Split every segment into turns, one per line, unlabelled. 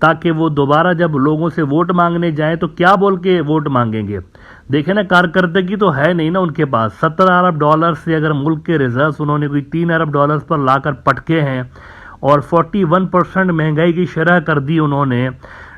تاکہ وہ دوبارہ جب لوگوں سے ووٹ مانگنے جائیں تو کیا بول کے ووٹ مانگیں گے. دیکھیں نا, کارکردگی تو ہے نہیں نا ان کے پاس. $17 ارب سے اگر ملک کے ریزروز انہوں نے کوئی $3 ارب پر لا کر پٹکے ہیں, اور 41% مہنگائی کی شرح کر دی انہوں نے,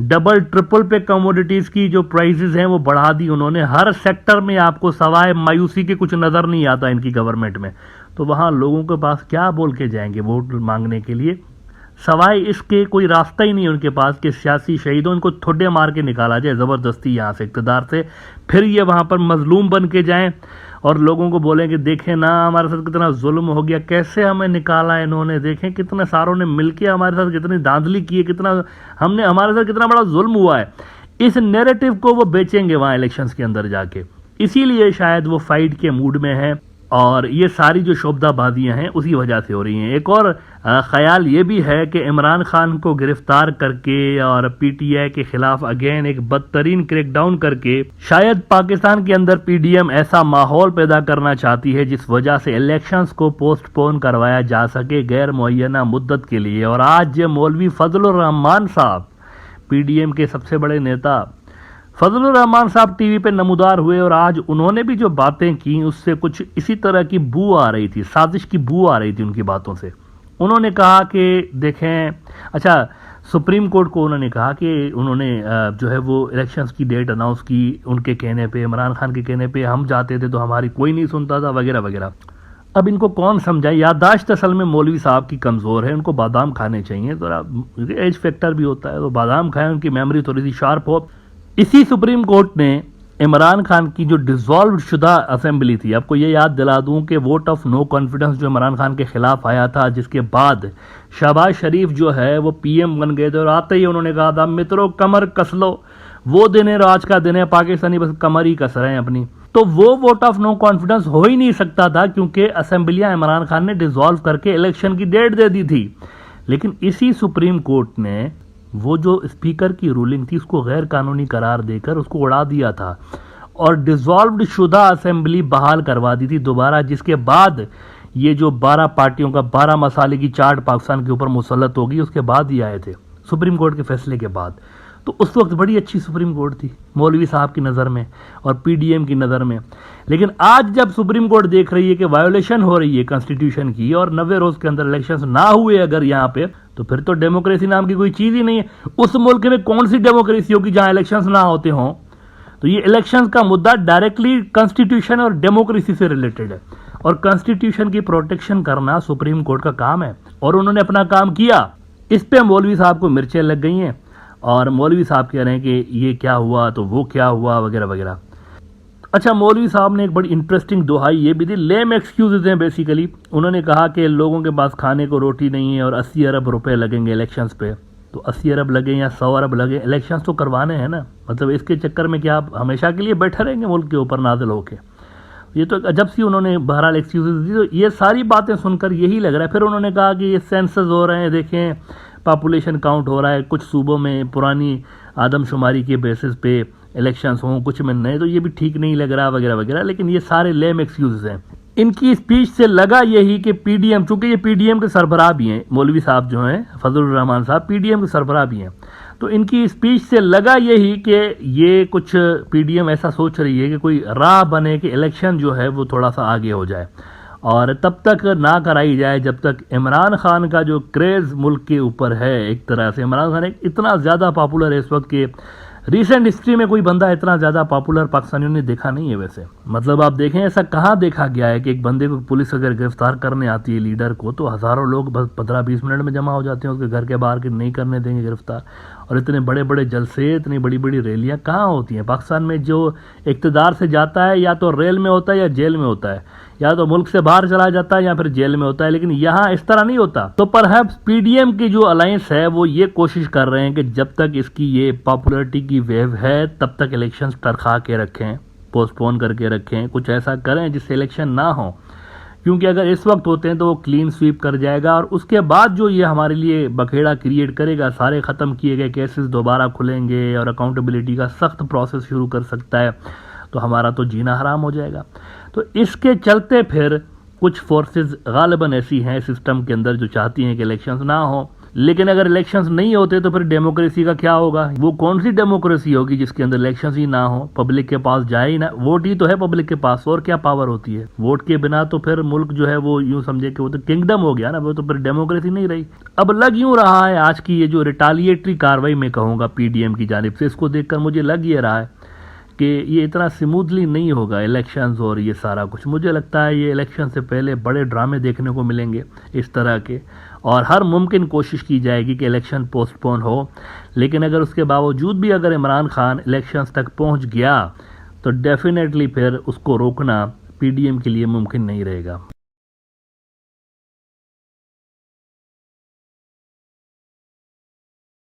ڈبل ٹرپل پہ کموڈیٹیز کی جو پرائزز ہیں وہ بڑھا دی انہوں نے. ہر سیکٹر میں آپ کو سوائے مایوسی کے کچھ نظر نہیں آتا ان کی گورنمنٹ میں. تو وہاں لوگوں کے پاس کیا بول کے جائیں گے ووٹ مانگنے کے لیے؟ سوائے اس کے کوئی راستہ ہی نہیں ان کے پاس کہ سیاسی شہیدوں ان کو تھوڑے مار کے نکالا جائے زبردستی یہاں سے, اقتدار سے, پھر یہ وہاں پر مظلوم بن کے جائیں اور لوگوں کو بولیں کہ دیکھیں نا ہمارے ساتھ کتنا ظلم ہو گیا, کیسے ہمیں نکالا انہوں نے, دیکھیں کتنے ساروں نے مل کے ہمارے ساتھ کتنی دھاندلی کی ہے, کتنا ہمارے ساتھ کتنا بڑا ظلم ہوا ہے. اس نیریٹو کو وہ بیچیں گے وہاں الیکشنز کے اندر جا کے. اسی لیے شاید وہ فائٹ کے موڈ میں ہیں, اور یہ ساری جو شعبدہ بازیاں ہیں اسی وجہ سے ہو رہی ہیں. ایک اور خیال یہ بھی ہے کہ عمران خان کو گرفتار کر کے اور پی ٹی آئی کے خلاف اگین ایک بدترین کریک ڈاؤن کر کے شاید پاکستان کے اندر پی ڈی ایم ایسا ماحول پیدا کرنا چاہتی ہے جس وجہ سے الیکشنز کو پوسٹ پون کروایا جا سکے غیر معینہ مدت کے لیے. اور آج مولوی فضل الرحمان صاحب, پی ڈی ایم کے سب سے بڑے نیتا فضل الرحمان صاحب ٹی وی پہ نمودار ہوئے, اور آج انہوں نے بھی جو باتیں کی اس سے کچھ اسی طرح کی بو آ رہی تھی, سازش کی بو آ رہی تھی ان کی باتوں سے. انہوں نے کہا کہ دیکھیں, اچھا سپریم کورٹ کو انہوں نے کہا کہ انہوں نے جو ہے وہ الیکشنز کی ڈیٹ اناؤنس کی ان کے کہنے پہ, عمران خان کے کہنے پہ, ہم جاتے تھے تو ہماری کوئی نہیں سنتا تھا وغیرہ وغیرہ. اب ان کو کون سمجھائے, یادداشت اصل میں مولوی صاحب کی کمزور ہے, ان کو بادام کھانے چاہیے, ذرا ایج فیکٹر بھی ہوتا ہے تو بادام کھائیں, ان کی میموری تھوڑی سی شارپ ہو. اسی سپریم کورٹ نے عمران خان کی جو ڈیزالوڈ شدہ اسمبلی تھی, آپ کو یہ یاد دلا دوں کہ ووٹ آف نو کانفیڈنس جو عمران خان کے خلاف آیا تھا, جس کے بعد شہباز شریف جو ہے وہ پی ایم بن گئے تھے, اور آتے ہی انہوں نے کہا تھا مترو کمر کس لو, وہ دن ہے آج کا دن ہے, پاکستانی بس کمر ہی کس رہے ہیں اپنی. تو وہ ووٹ آف نو کانفیڈنس ہو ہی نہیں سکتا تھا کیونکہ اسمبلیاں عمران خان نے ڈیزالو کر کے الیکشن کی ڈیٹ دے دی تھی. لیکن اسی سپریم کورٹ نے وہ جو اسپیکر کی رولنگ تھی اس کو غیر قانونی قرار دے کر اس کو اڑا دیا تھا, اور ڈیزالوڈ شدہ اسمبلی بحال کروا دی تھی دوبارہ, جس کے بعد یہ جو 12 پارٹیوں کا 12 مسالے کی چارٹ پاکستان کے اوپر مسلط ہوگی, اس کے بعد ہی آئے تھے سپریم کورٹ کے فیصلے کے بعد. تو اس وقت بڑی اچھی سپریم کورٹ تھی مولوی صاحب کی نظر میں اور پی ڈی ایم کی نظر میں. لیکن آج جب سپریم کورٹ دیکھ رہی ہے کہ وائیولیشن ہو رہی ہے کانسٹیٹیوشن کی, اور 90 روز کے اندر الیکشنز نہ ہوئے اگر یہاں پہ, تو پھر تو ڈیموکریسی نام کی کوئی چیز ہی نہیں ہے. اس ملک میں کون سی ڈیموکریسی ہوگی جہاں الیکشنز نہ ہوتے ہوں؟ تو یہ الیکشنز کا مدعا ڈائریکٹلی کانسٹیٹیوشن اور ڈیموکریسی سے ریلیٹڈ ہے, اور کانسٹیٹیوشن کی پروٹیکشن کرنا سپریم کورٹ کا کام ہے, اور انہوں نے اپنا کام کیا. اس پہ مولوی صاحب کو مرچیں لگ گئی ہیں, اور مولوی صاحب کہہ رہے ہیں کہ یہ کیا ہوا تو وہ کیا ہوا وغیرہ وغیرہ. اچھا, مولوی صاحب نے ایک بڑی انٹرسٹنگ دہائی یہ بھی دی, لیم ایکسکیوزز ہیں بیسیکلی. انہوں نے کہا کہ لوگوں کے پاس کھانے کو روٹی نہیں ہے اور 80 ارب روپے لگیں گے الیکشنز پہ. تو 80 ارب لگیں یا 100 ارب لگیں, الیکشنز تو کروانے ہیں نا, مطلب اس کے چکر میں کیا آپ ہمیشہ کے لیے بیٹھے رہیں گے ملک کے اوپر نازل ہو کے؟ یہ تو عجب سی انہوں نے بہرحال ایکسکیوزز دی. تو یہ ساری باتیں سن کر یہی لگ رہا ہے. پھر انہوں نے کہا کہ یہ سینسز ہو رہے ہیں, دیکھیں پاپولیشن کاؤنٹ ہو رہا ہے, کچھ صوبوں میں پرانی آدم شماری کے بیسس پہ الیکشنز ہوں, کچھ میں نئے, تو یہ بھی ٹھیک نہیں لگ رہا وغیرہ وغیرہ. لیکن یہ سارے لیم ایکسکیوزز ہیں. ان کی اسپیچ سے لگا یہی کہ پی ڈی ایم, چونکہ یہ پی ڈی ایم کے سربراہ بھی ہیں, مولوی صاحب جو ہیں فضل الرحمان صاحب پی ڈی ایم کے سربراہ بھی ہیں, تو ان کی اسپیچ سے لگا یہی کہ یہ کچھ پی ڈی ایم ایسا سوچ رہی ہے کہ کوئی راہ بنے کہ الیکشن جو ہے وہ تھوڑا سا آگے ہو جائے, اور تب تک نہ کرائی جائے جب تک عمران خان کا جو کریز ملک کے اوپر ہے. ایک طرح سے عمران خان اتنا زیادہ پاپولر ہے اس وقت کہ ریسنٹ ہسٹری میں کوئی بندہ اتنا زیادہ پاپولر پاکستانیوں نے دیکھا نہیں ہے ویسے. مطلب آپ دیکھیں ایسا کہاں دیکھا گیا ہے کہ ایک بندے کو پولیس اگر گرفتار کرنے آتی ہے لیڈر کو, تو ہزاروں لوگ بس 15-20 منٹ میں جمع ہو جاتے ہیں اس کے گھر کے باہر کہ نہیں کرنے دیں گے گرفتار. اور اتنے بڑے بڑے جلسے, اتنی بڑی بڑی ریلیاں کہاں ہوتی ہیں پاکستان میں؟ جو اقتدار سے جاتا ہے یا تو ریل میں ہوتا ہے یا جیل میں ہوتا ہے, یا تو ملک سے باہر چلا جاتا ہے یا پھر جیل میں ہوتا ہے. لیکن یہاں اس طرح نہیں ہوتا. تو پرہیپس پی ڈی ایم کی جو الائنس ہے وہ یہ کوشش کر رہے ہیں کہ جب تک اس کی یہ پاپولرٹی کی ویو ہے تب تک الیکشنز ٹرخا کے رکھیں, پوسٹ پون کر کے رکھیں, کچھ ایسا کریں جس سے الیکشن نہ ہو. کیونکہ اگر اس وقت ہوتے ہیں تو وہ کلین سویپ کر جائے گا, اور اس کے بعد جو یہ ہمارے لیے بکھیڑا کریٹ کرے گا, سارے ختم کیے گئے کیسز دوبارہ کھلیں گے اور اکاؤنٹیبلٹی کا سخت پروسیس شروع کر سکتا ہے, تو ہمارا تو جینا حرام ہو جائے گا. تو اس کے چلتے پھر کچھ فورسز غالباً ایسی ہیں سسٹم کے اندر جو چاہتی ہیں کہ الیکشنز نہ ہوں, لیکن اگر الیکشنز نہیں ہوتے تو پھر ڈیموکریسی کا کیا ہوگا؟ وہ کون سی ڈیموکریسی ہوگی جس کے اندر الیکشنز ہی نہ ہو، پبلک کے پاس جائے ہی نہ، ووٹ ہی تو ہے پبلک کے پاس، اور کیا پاور ہوتی ہے؟ ووٹ کے بنا تو پھر ملک جو ہے وہ یوں سمجھے کہ وہ تو کنگڈم ہو گیا نا، وہ تو پھر ڈیموکریسی نہیں رہی۔ اب لگ یوں رہا ہے آج کی یہ جو ریٹالیٹری کاروائی میں کہوں گا پی ڈی ایم کی جانب سے، اس کو دیکھ کر مجھے لگ یہ رہا ہے کہ یہ اتنا سموتھلی نہیں ہوگا الیکشنز اور یہ سارا کچھ۔ مجھے لگتا ہے یہ الیکشن سے پہلے بڑے ڈرامے دیکھنے کو ملیں گے اس طرح کے، اور ہر ممکن کوشش کی جائے گی کہ الیکشن پوسٹ پون ہو، لیکن اگر اس کے باوجود بھی اگر عمران خان الیکشنز تک پہنچ گیا تو ڈیفینیٹلی پھر اس کو روکنا پی ڈی ایم کے لیے ممکن نہیں رہے گا۔